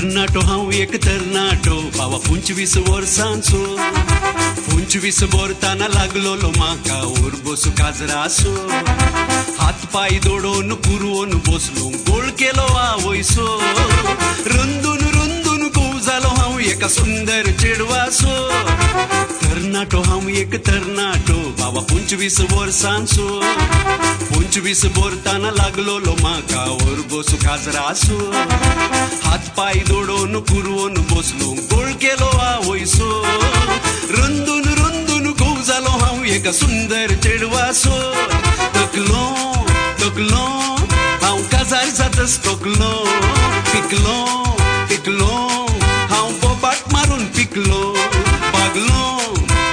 तरनाटो हांव एक तरनाटो बाबा 25 वर्सांचो 25 बोरताना लागलोलो म्हाका उरबोसू काजरासो हात पाय दोडोन पुरवून बसलो गोळ केलो आवयसो रुंदून रुंदून खूब जालो हांव एका सुंदर चेडवासो तरनाटो हांव एक तरनाटो बाबा 25 वर्सांचो 25 बोरताना लागलोलो म्हाका उरबोसू काजरासो हात पाय दोडोन पुरवून बसलो गोळ केलो आवयसो रुंदून रुंदून खूब जालो हांव एका सुंदर चेडवासो तकलो तकलो हांव काजार जातस तकलो पिकलो पिकलो हांव बोबाट मारून पिकलो बागलो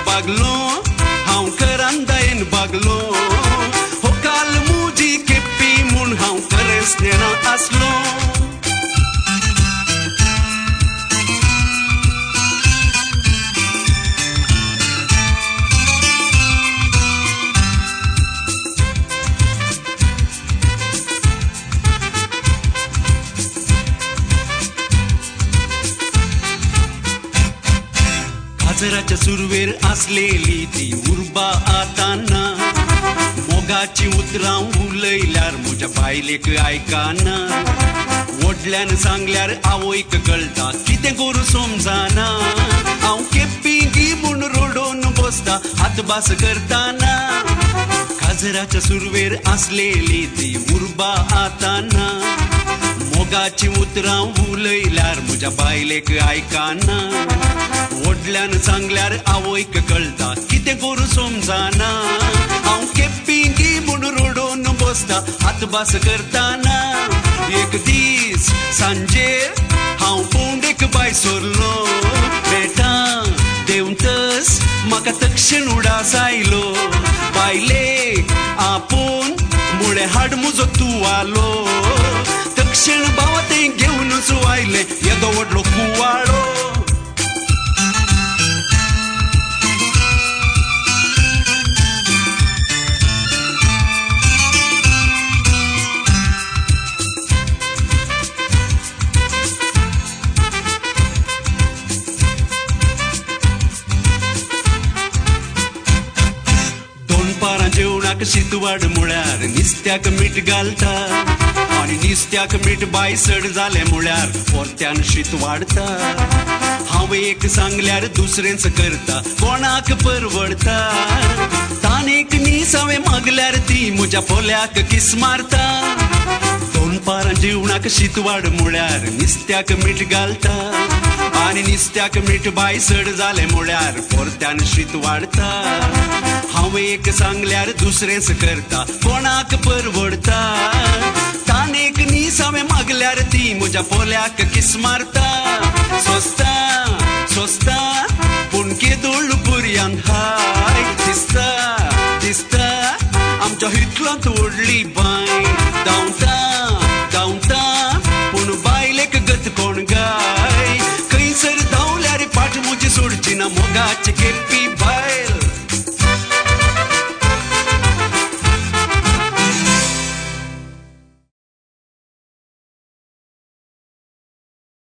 बागलो हांव करान दायेन बागलो हो काल मुजी केप्पी म्हूण हांव खरेंच नेणो आसलो काजराच्या सुरवेर आसलेली ती उर्बा आताना मोगाची उतरां उलयल्यार म्हज्या बायलेक आयकाना व्हडल्यान सांगल्यार आवयक कळटा कितें करूं समजना हांव केप्पी गी म्हूण रोडोन बसता हातबास करताना काजराच्या सुरवेर आसलेली ती उर्बा आताना मोगाची उतरां उलयल्यार म्हज्या बायलेक आयकाना व्हडल्यान सांगल्यार आवयक कळटा कितें करूं समजना हांव केप्पी गी म्हूण रोडोन बसता हातबास करताना एक दीस सांजेर हांव पोंडेक भायर सरलो बेटा देंवतस म्हाका तक्षण उडास आयलो बायलेक आपूण मुळे हाड म्हजो तुवालो तक्षण बावा तें घेवनूच आयले येदो व्हडलो कुवाळो जेवणाक शीतवाड म्हळ्यार निस्त्याक मीठ घालता आनी निस्त्याक मीठ बायसड जालें म्हळ्यार परत्यान शीत वाडता हांव एक सांगल्यार दुसरेंच करता कोणाक परवडता तानेक नीस हांवें मागल्यार ती म्हज्या पोल्याक किस मारता दोन पारां जेवणाक शीतवाड म्हळ्यार निस्त्याक मीठ घालता आनी निस्त्याक मीठ बायसड जालें म्हळ्यार परत्यान शीत वाडता हांव एक सांगल्यार दुसरेंच करता कोणाक परवडता तानेक नीस हांवें मागल्यार ती म्हज्या पोल्याक किस मारता सोंसता सोंसता पूण केदोळ पुरयान हाय दिसता दिसता आमच्या हितलोंत व्हडली बाय